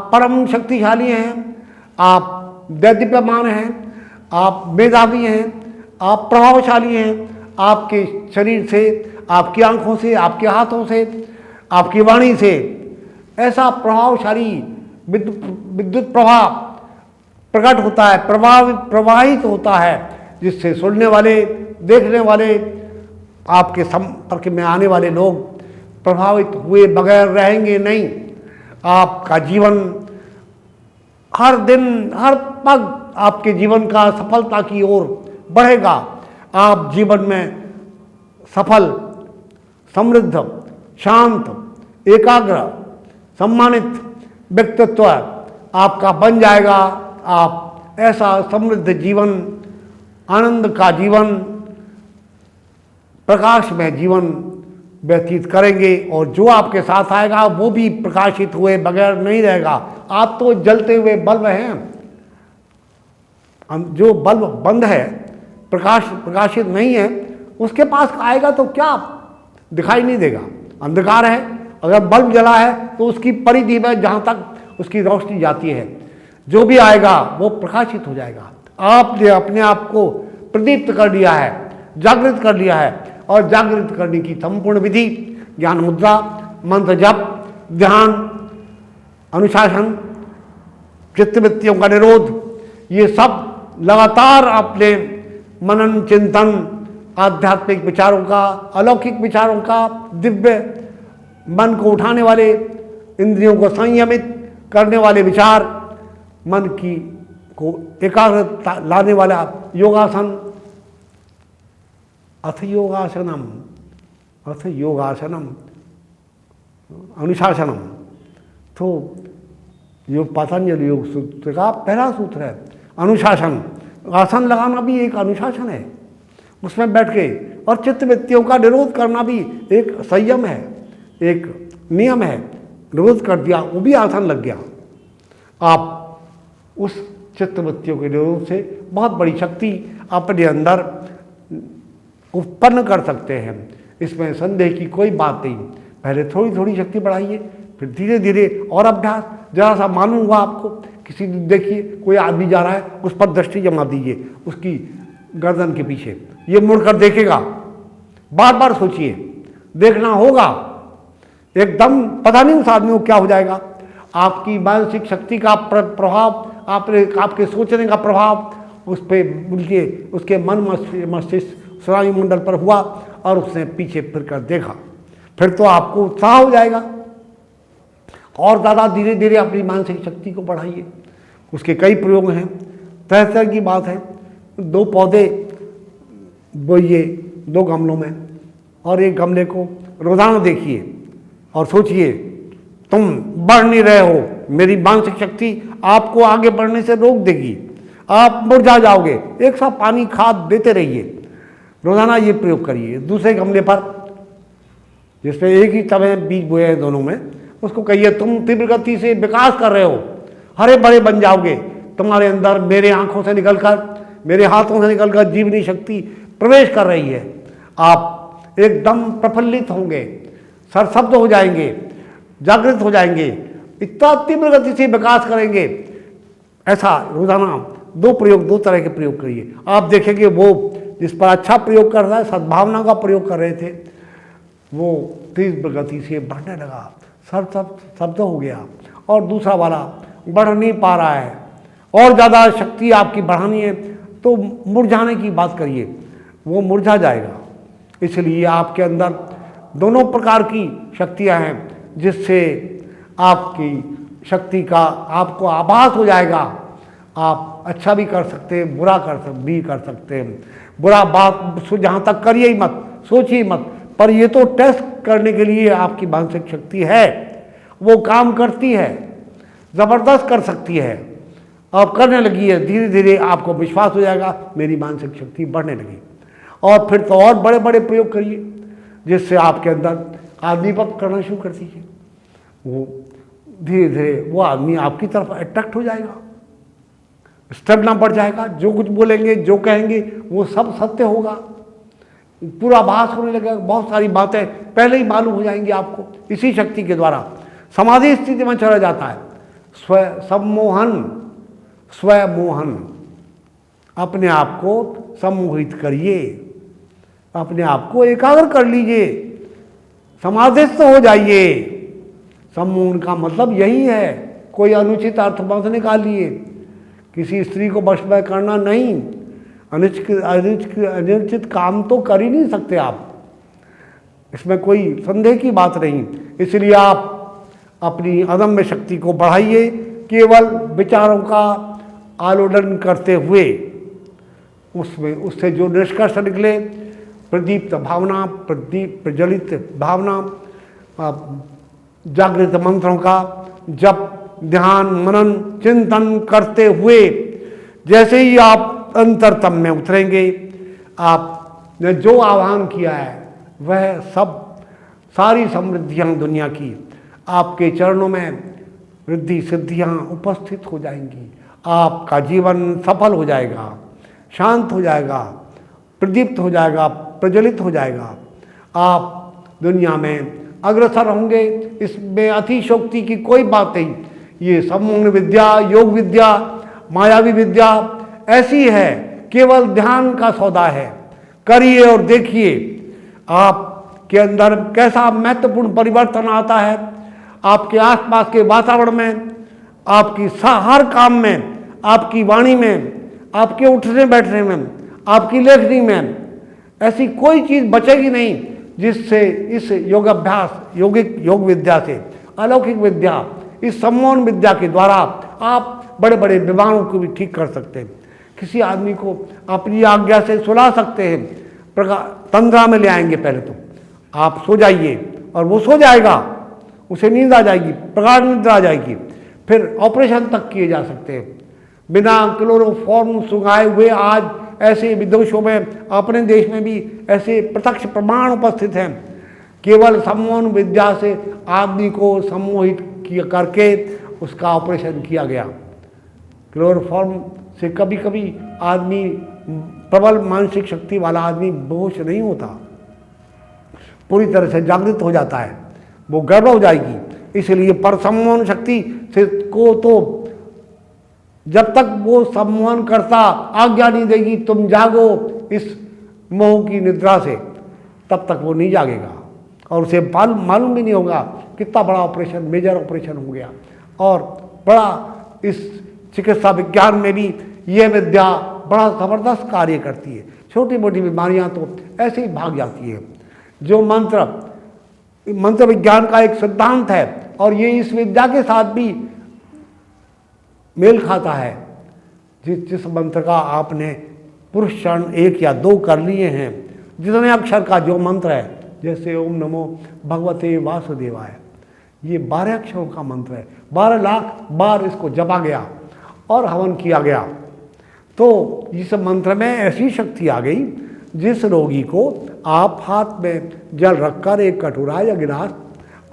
आप परम शक्तिशाली हैं, आप दैदीप्यमान हैं, आप मेधावी हैं, आप प्रभावशाली हैं। आपके शरीर से, आपकी आंखों से, आपके हाथों से, आपकी वाणी से ऐसा प्रभावशाली विद्युत प्रभाव प्रकट होता है, प्रवाहित होता है, जिससे सुनने वाले, देखने वाले, आपके संपर्क में आने वाले लोग प्रभावित हुए बगैर रहेंगे नहीं। आपका जीवन हर दिन, हर पग आपके जीवन का सफलता की ओर बढ़ेगा। आप जीवन में सफल, समृद्ध, शांत, एकाग्र, सम्मानित व्यक्तित्व आपका बन जाएगा। आप ऐसा समृद्ध जीवन, आनंद का जीवन, प्रकाश में जीवन व्यतीत करेंगे, और जो आपके साथ आएगा वो भी प्रकाशित हुए बगैर नहीं रहेगा। आप तो जलते हुए बल्ब हैं, जो बल्ब बंद है, प्रकाशित नहीं है, उसके पास आएगा तो क्या दिखाई नहीं देगा, अंधकार है। अगर बल्ब जला है तो उसकी परिधि में जहाँ तक उसकी रोशनी जाती है, जो भी आएगा वो प्रकाशित हो जाएगा। आपने अपने आप को प्रदीप्त कर लिया है, जागृत कर लिया है, और जागृत करने की संपूर्ण विधि ज्ञान मुद्रा, मंत्र जप, ध्यान, अनुशासन, चित्तवृत्तियों का निरोध, ये सब लगातार अपने मनन चिंतन, आध्यात्मिक विचारों का, अलौकिक विचारों का, दिव्य मन को उठाने वाले, इंद्रियों को संयमित करने वाले विचार, मन की को एकाग्रता लाने वाला योगासन, अथ योगासनम अनुशासनम। तो योग पतंजलि योग सूत्र का पहला सूत्र है अनुशासन। आसन लगाना भी एक अनुशासन है, उसमें बैठ के, और चित्तवृत्तियों का निरोध करना भी एक संयम है, एक नियम है। निरोध कर दिया, वो भी आसन लग गया। आप उस चित्तवृत्तियों के निरोध से बहुत बड़ी शक्ति अपने अंदर उत्पन्न कर सकते हैं, इसमें संदेह की कोई बात नहीं। पहले थोड़ी थोड़ी शक्ति बढ़ाइए, फिर धीरे धीरे और अभ्यास। जरा सा मालूम हुआ आपको, किसी देखिए कोई आदमी जा रहा है, उस पर दृष्टि जमा दीजिए, उसकी गर्दन के पीछे, ये मुड़कर देखेगा। बार बार सोचिए, देखना होगा, एकदम पता नहीं उस आदमी को क्या हो जाएगा। आपकी मानसिक शक्ति का प्रभाव, आपके सोचने का प्रभाव उस पर, उसके मन मस्तिष्क स्नायु मंडल पर हुआ, और उसने पीछे फिर कर देखा, फिर तो आपको उत्साह हो जाएगा। और ज़्यादा धीरे धीरे अपनी मानसिक शक्ति को बढ़ाइए। उसके कई प्रयोग हैं, तरह तरह की बात है। 2 पौधे बोइए 2 गमलों में, और एक गमले को रोजाना देखिए और सोचिए, तुम बढ़ नहीं रहे हो, मेरी मानसिक शक्ति आपको आगे बढ़ने से रोक देगी, आप मुरझा जाओगे। एक साथ पानी खाद देते रहिए, रोजाना ये प्रयोग करिए। दूसरे गमले पर, जिसमें एक ही समय बीज बोए हैं दोनों में, उसको कहिए, तुम तीव्र गति से विकास कर रहे हो, हरे भरे बन जाओगे। तुम्हारे अंदर मेरे आंखों से निकलकर, मेरे हाथों से निकलकर जीवनी शक्ति प्रवेश कर रही है। आप एकदम प्रफुल्लित होंगे, सरशब्द हो जाएंगे, जागृत हो जाएंगे, इतना तीव्र गति से विकास करेंगे। ऐसा रोजाना 2 प्रयोग, 2 तरह के प्रयोग करिए। आप देखेंगे वो जिस पर अच्छा प्रयोग कर रहा है, सद्भावना का प्रयोग कर रहे थे, वो तीव्र गति से बढ़ने लगा, शब्द हो गया। और दूसरा वाला बढ़ नहीं पा रहा है, और ज़्यादा शक्ति आपकी बढ़ानी है, तो मुरझाने की बात करिए, वो मुरझा जाएगा। इसलिए आपके अंदर दोनों प्रकार की शक्तियां हैं, जिससे आपकी शक्ति का आपको आभास हो जाएगा। आप अच्छा भी कर सकते हैं, बुरा भी कर सकते हैं। बुरा बात जहाँ तक करिए ही मत, सोचिए मत, पर ये तो टेस्ट करने के लिए आपकी मानसिक शक्ति है, वो काम करती है, ज़बरदस्त कर सकती है। आप करने लगी है, धीरे धीरे आपको विश्वास हो जाएगा, मेरी मानसिक शक्ति बढ़ने लगी। और फिर तो और बड़े बड़े प्रयोग करिए, जिससे आपके अंदर आदमीपत करना शुरू कर दीजिए। वो धीरे धीरे वो आदमी आपकी तरफ अट्रैक्ट हो जाएगा, स्टेमिना बढ़ जाएगा। जो कुछ बोलेंगे, जो कहेंगे, वो सब सत्य होगा, पूरा आभास होने लगेगा। बहुत सारी बातें पहले ही मालूम हो जाएंगी आपको। इसी शक्ति के द्वारा समाधि स्थिति में चला जाता है। स्व सम्मोहन, स्वमोहन, अपने आप को सम्मोहित करिए, अपने आप को एकाग्र कर लीजिए, समाधिस्थ हो जाइए। सम्मोहन का मतलब यही है, कोई अनुचित अर्थ मत निकालिए, किसी स्त्री को वश में करना नहीं, अनुचित काम तो कर ही नहीं सकते आप, इसमें कोई संदेह की बात नहीं। इसलिए आप अपनी अदम्य शक्ति को बढ़ाइए, केवल विचारों का आलोडन करते हुए उससे जो निष्कर्ष निकले, प्रदीप्त भावना, प्रज्वलित भावना, जागृत मंत्रों का जप, ध्यान, मनन, चिंतन करते हुए जैसे ही आप अंतरतम में उतरेंगे, आपने जो आह्वान किया है वह सब सारी समृद्धियां दुनिया की आपके चरणों में रिद्धि सिद्धियां उपस्थित हो जाएंगी। आपका जीवन सफल हो जाएगा, शांत हो जाएगा, प्रदीप्त हो जाएगा, प्रज्वलित हो जाएगा। आप दुनिया में अग्रसर होंगे, इसमें अतिशोक्ति की कोई बात नहीं। ये सम्मोहन विद्या, योग विद्या, मायावी विद्या ऐसी है, केवल ध्यान का सौदा है। करिए और देखिए आपके अंदर कैसा महत्वपूर्ण परिवर्तन आता है। आपके आसपास के वातावरण में, आपकी हर काम में, आपकी वाणी में, आपके उठने बैठने में, आपकी लेखनी में ऐसी कोई चीज़ बचेगी नहीं जिससे इस योगाभ्यास, योग विद्या से, अलौकिक विद्या, इस सम्मोहन विद्या के द्वारा आप बड़े बड़े बीमारों को भी ठीक कर सकते हैं। किसी आदमी को अपनी आज्ञा से सुला सकते हैं, तंद्रा में ले आएंगे। पहले तो आप सो जाइए और वो सो जाएगा, उसे नींद आ जाएगी, प्रगाढ़ नींद आ जाएगी। फिर ऑपरेशन तक किए जा सकते हैं बिना क्लोरोफॉर्म सुंघाए हुए। आज ऐसे विदेशों में, अपने देश में भी ऐसे प्रत्यक्ष प्रमाण उपस्थित हैं। केवल सम्मोहन विद्या से आदमी को सम्मोहित करके उसका ऑपरेशन किया गया। क्लोरोफॉर्म से कभी कभी आदमी, प्रबल मानसिक शक्ति वाला आदमी बेहोश नहीं होता, पूरी तरह से जागृत हो जाता है, वो गड़बड़ हो जाएगी। इसलिए पर सम्मोहन शक्ति से को तो जब तक वो सम्मोहन करता आज्ञा नहीं देगी तुम जागो इस मोह की निद्रा से, तब तक वो नहीं जागेगा और उसे मालूम भी नहीं होगा कितना बड़ा ऑपरेशन, मेजर ऑपरेशन हो गया। और बड़ा इस चिकित्सा विज्ञान में भी ये विद्या बड़ा ज़बरदस्त कार्य करती है। छोटी मोटी बीमारियां तो ऐसे ही भाग जाती है। जो मंत्र विज्ञान का एक सिद्धांत है और ये इस विद्या के साथ भी मेल खाता है। जिस मंत्र का आपने पुरुष चरण 1 या 2 कर लिए हैं, जितने अक्षर का जो मंत्र है, जैसे ओम नमो भगवते वासुदेवाय, ये 12 अक्षरों का मंत्र है। 12 लाख बार इसको जपा गया और हवन किया गया। तो इस मंत्र में ऐसी शक्ति आ गई, जिस रोगी को आप हाथ में जल रखकर एक कटोरा या गिलास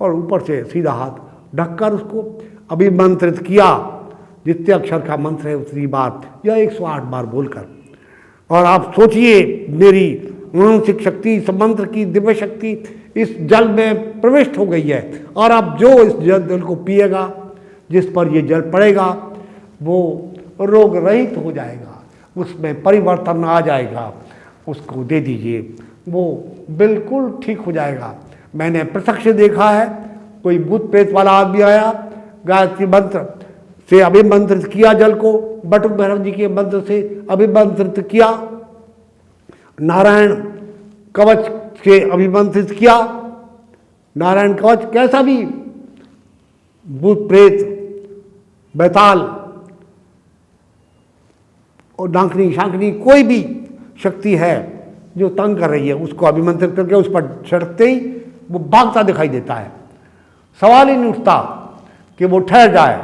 और ऊपर से सीधा हाथ ढककर उसको अभिमंत्रित किया, जितने अक्षर का मंत्र है उतनी बार या 108 बार बोलकर, और आप सोचिए मेरी मानसिक शक्ति, इस मंत्र की दिव्य शक्ति इस जल में प्रविष्ट हो गई है। और अब जो इस जल को पिएगा, जिस पर ये जल पड़ेगा, वो रोग रहित हो जाएगा, उसमें परिवर्तन आ जाएगा। उसको दे दीजिए, वो बिल्कुल ठीक हो जाएगा। मैंने प्रत्यक्ष देखा है, कोई भूत प्रेत वाला आदमी आया, गायत्री मंत्र से अभिमंत्रित किया जल को, बटुक भैरव जी के मंत्र से अभिमंत्रित किया, नारायण कवच से अभिमंत्रित किया। नारायण कवच कैसा भी भूत प्रेत, बैताल और डांकनी शांकनी कोई भी शक्ति है जो तंग कर रही है, उसको अभिमंत्रित करके उस पर चढ़ते ही वो भागता दिखाई देता है। सवाल ही नहीं उठता कि वो ठहर जाए।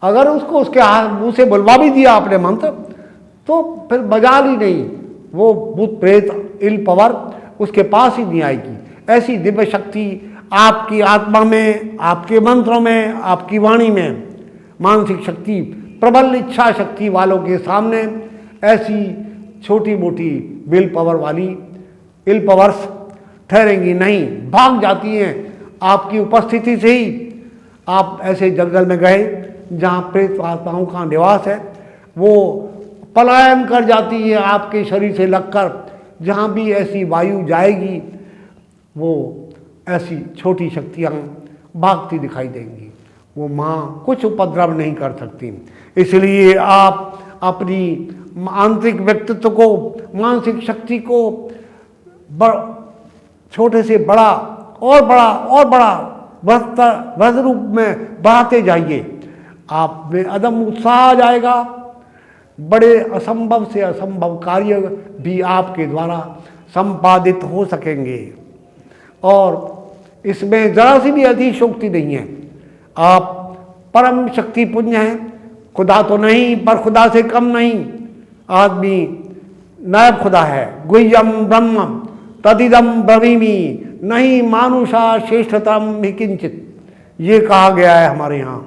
अगर उसको उसके मुंह से बुलवा भी दिया आपने मंत्र, तो फिर मजाल ही नहीं, वो भूत प्रेत इल पावर उसके पास ही नहीं आएगी। ऐसी दिव्य शक्ति आपकी आत्मा में, आपके मंत्रों में, आपकी वाणी में, मानसिक शक्ति, प्रबल इच्छा शक्ति वालों के सामने ऐसी छोटी मोटी विल पावर वाली इल पावर्स ठहरेंगी नहीं, भाग जाती हैं आपकी उपस्थिति से ही। आप ऐसे जंगल में गए जहाँ प्रेत आत्माओं का निवास है, वो पलायन कर जाती है आपके शरीर से लगकर। जहाँ भी ऐसी वायु जाएगी वो ऐसी छोटी शक्तियाँ भागती दिखाई देंगी। वो माँ कुछ उपद्रव नहीं कर सकती। इसलिए आप अपनी आंतरिक व्यक्तित्व को, मानसिक शक्ति को छोटे से बड़ा और बड़ा और बड़ा वृहद रूप में बढ़ाते जाइए। आप में अदम उत्साह आ जाएगा। बड़े असंभव से असंभव कार्य भी आपके द्वारा संपादित हो सकेंगे और इसमें जरा सी भी अतिशयोक्ति नहीं है। आप परम शक्ति पुण्य हैं, खुदा तो नहीं पर खुदा से कम नहीं। आदमी नायब खुदा है। गुह्यम ब्रह्म तदिदम ब्रवीमि नहीं मानुषा श्रेष्ठतम ही किंचित, ये कहा गया है हमारे यहाँ।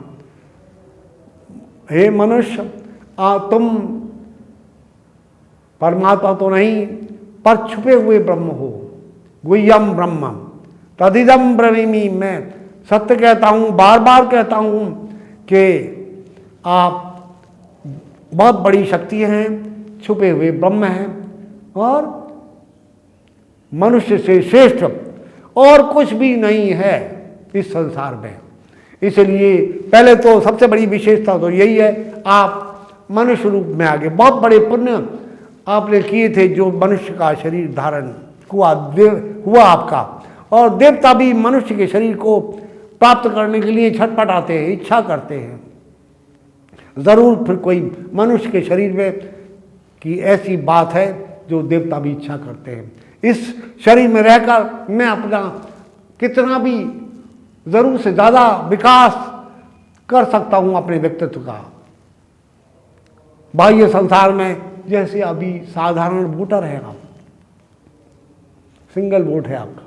हे मनुष्य, तुम परमात्मा तो नहीं पर छुपे हुए ब्रह्म हो। गुह्यम ब्रह्म तदिदम ब्रवीमि, मैं सत्य कहता हूँ, बार बार कहता हूँ कि आप बहुत बड़ी शक्ति हैं, छुपे हुए ब्रह्म हैं और मनुष्य से श्रेष्ठ और कुछ भी नहीं है इस संसार में। इसलिए पहले तो सबसे बड़ी विशेषता तो यही है, आप मनुष्य रूप में आगे बहुत बड़े पुण्य आपने किए थे जो मनुष्य का शरीर धारण हुआ आपका। और देवता भी मनुष्य के शरीर को प्राप्त करने के लिए छटपटाते हैं, इच्छा करते हैं। ज़रूर फिर कोई मनुष्य के शरीर में की ऐसी बात है जो देवता भी इच्छा करते हैं। इस शरीर में रहकर मैं अपना कितना भी ज़रूर से ज़्यादा विकास कर सकता हूँ अपने व्यक्तित्व का। बाह्य संसार में जैसे अभी साधारण वोटर है आप, सिंगल वोट है आपका,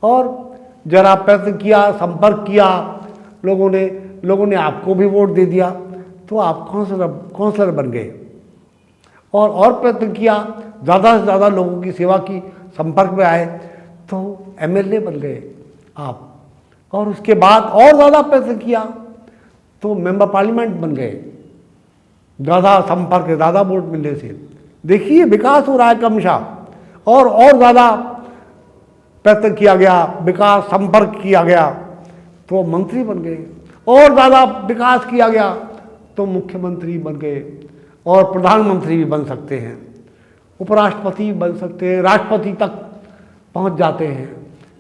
और जरा प्रयत्न किया, संपर्क किया, लोगों ने आपको भी वोट दे दिया तो आप काउंसलर बन गए। और प्रयत्न किया, ज़्यादा से ज़्यादा लोगों की सेवा की, संपर्क में आए तो एमएलए बन गए आप। और उसके बाद और ज़्यादा प्रयत्न किया तो मेंबर पार्लियामेंट बन गए, ज़्यादा संपर्क, ज़्यादा वोट मिलने से। देखिए विकास हो रहा है क्रमशः। और ज़्यादा प्रयत्न किया गया, विकास संपर्क किया गया तो मंत्री बन गए, और ज़्यादा विकास किया गया तो मुख्यमंत्री बन गए, और प्रधानमंत्री भी बन सकते हैं, उपराष्ट्रपति बन सकते हैं, राष्ट्रपति तक पहुंच जाते हैं।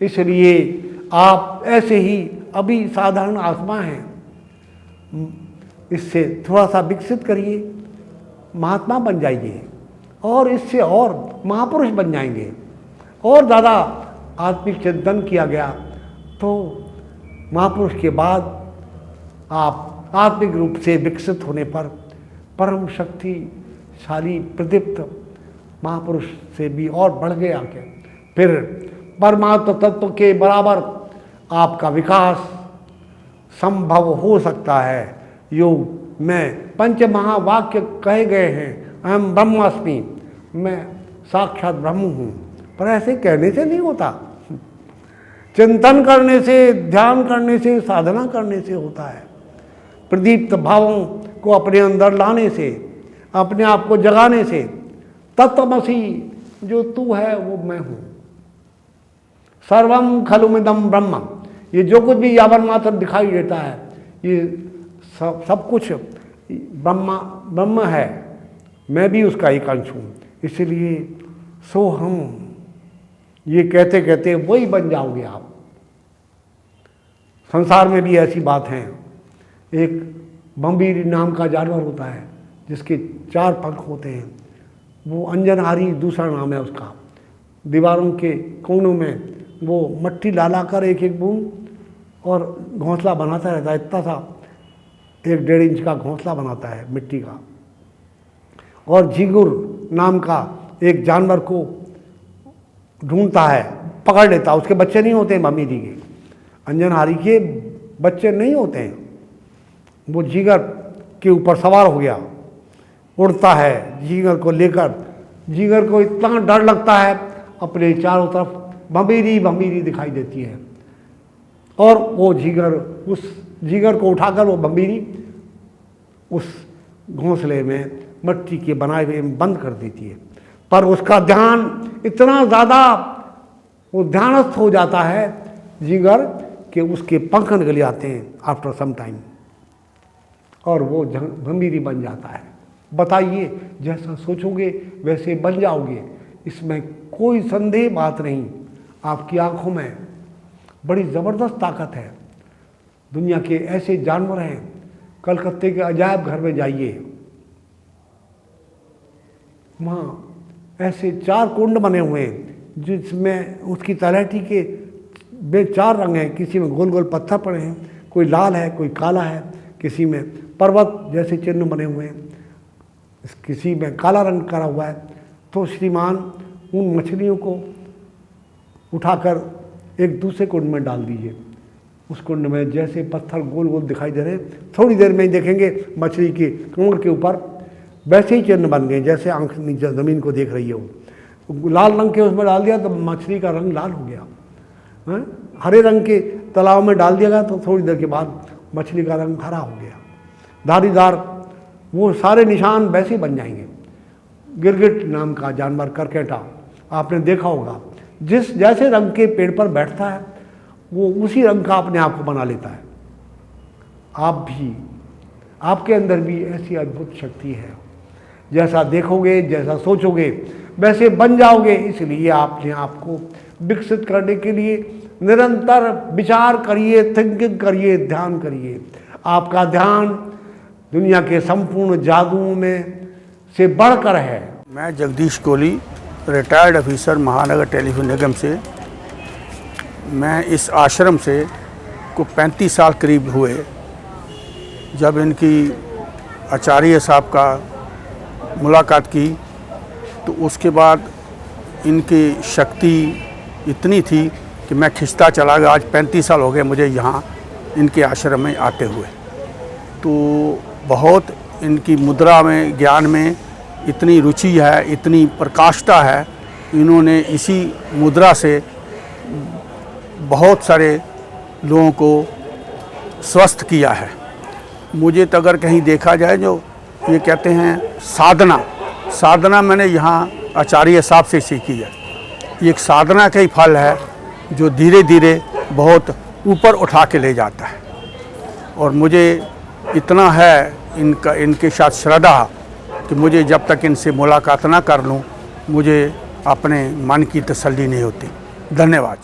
इसलिए आप ऐसे ही अभी साधारण आत्मा हैं, इससे थोड़ा सा विकसित करिए, महात्मा बन जाइए और इससे और महापुरुष बन जाएंगे। और ज़्यादा आत्मिक चिंतन किया गया तो महापुरुष के बाद आप आत्मिक रूप से विकसित होने पर परम शक्तिशाली प्रदीप्त महापुरुष से भी और बढ़ गए आके फिर परमात्म तत्व के बराबर आपका विकास संभव हो सकता है। योग में पंच महावाक्य कहे गए हैं, अहम ब्रह्मास्मि, मैं साक्षात ब्रह्म हूँ, पर ऐसे कहने से नहीं होता, चिंतन करने से, ध्यान करने से, साधना करने से होता है। प्रदीप्त भावों को अपने अंदर लाने से, अपने आप को जगाने से, तत्वमसि जो तू है वो मैं हूँ, सर्वम खलुमिदम ब्रह्म, ये जो कुछ भी यावन मात्र दिखाई देता है ये सब कुछ ब्रह्म है, मैं भी उसका एक अंश हूँ। इसलिए सो हम ये कहते कहते वही बन जाओगे आप। संसार में भी ऐसी बात है, एक बम्बीर नाम का जानवर होता है जिसके 4 पंख होते हैं, वो अंजनहारी दूसरा नाम है उसका। दीवारों के कोनों में वो मट्टी डाला कर एक एक बूंद और घोंसला बनाता रहता है, इतना सा 1-1.5 इंच का घोंसला बनाता है मिट्टी का। और झींगुर नाम का एक जानवर को ढूंढता है, पकड़ लेता है, उसके बच्चे नहीं होते हैं मम्मी जी के, अंजनहारी के बच्चे नहीं होते हैं। वो झींगर के ऊपर सवार हो गया, उड़ता है झींगर को लेकर। झींगर को इतना डर लगता है, अपने चारों तरफ भंभीरी भंभीरी दिखाई देती है, और वो झींगर उस जिगर को उठाकर वो भंबीरी उस घोंसले में मिट्टी के बनाए हुए में बंद कर देती है। पर उसका ध्यान इतना ज़्यादा वो ध्यानस्थ हो जाता है जिगर कि उसके पंख निकल आते हैं आफ्टर सम टाइम, और वो भंबीरी बन जाता है। बताइए, जैसा सोचोगे वैसे बन जाओगे, इसमें कोई संदेह बात नहीं। आपकी आंखों में बड़ी ज़बरदस्त ताकत है। दुनिया के ऐसे जानवर हैं, कलकत्ते के अजायब घर में जाइए, वहाँ ऐसे 4 कुंड बने हुए हैं जिसमें उसकी तलहटी के 4 रंग हैं। किसी में गोल गोल पत्थर पड़े हैं, कोई लाल है, कोई काला है, किसी में पर्वत जैसे चिन्ह बने हुए हैं, किसी में काला रंग करा हुआ है। तो श्रीमान उन मछलियों को उठाकर एक दूसरे कुंड में डाल दीजिए। उस कुंड में जैसे पत्थर गोल गोल दिखाई दे रहे हैं, थोड़ी देर में ही देखेंगे मछली के कमर के ऊपर वैसे ही चिन्ह बन गए जैसे आंख नीचे ज़मीन को देख रही है। वो लाल रंग के उसमें डाल दिया तो मछली का रंग लाल हो गया, हरे रंग के तालाब में डाल दिया गया तो थोड़ी देर के बाद मछली का रंग हरा हो गया, धारीदार। वो सारे निशान वैसे ही बन जाएंगे। गिरगिट नाम का जानवर, करकेटा, आपने देखा होगा, जिस जैसे रंग के पेड़ पर बैठता है वो उसी रंग का अपने आप को बना लेता है। आप भी, आपके अंदर भी ऐसी अद्भुत शक्ति है। जैसा देखोगे, जैसा सोचोगे वैसे बन जाओगे। इसलिए आपने आपको विकसित करने के लिए निरंतर विचार करिए, थिंकिंग करिए, ध्यान करिए। आपका ध्यान दुनिया के संपूर्ण जादुओं में से बढ़कर है। मैं जगदीश कोहली, रिटायर्ड ऑफिसर, महानगर टेलीफोन निगम से। मैं इस आश्रम से को 35 साल करीब हुए। जब इनकी आचार्य साहब का मुलाकात की तो उसके बाद इनकी शक्ति इतनी थी कि मैं खिंचता चला गया। आज 35 साल हो गए मुझे यहाँ इनके आश्रम में आते हुए। तो बहुत इनकी मुद्रा में, ज्ञान में इतनी रुचि है, इतनी प्रकाष्ठा है। इन्होंने इसी मुद्रा से बहुत सारे लोगों को स्वस्थ किया है। मुझे तो अगर कहीं देखा जाए, जो ये कहते हैं साधना मैंने यहाँ आचार्य साहब से सीखी है। ये एक साधना का ही फल है जो धीरे धीरे बहुत ऊपर उठा के ले जाता है। और मुझे इतना है इनके साथ श्रद्धा कि मुझे जब तक इनसे मुलाकात ना कर लूँ मुझे अपने मन की तसल्ली नहीं होती। धन्यवाद।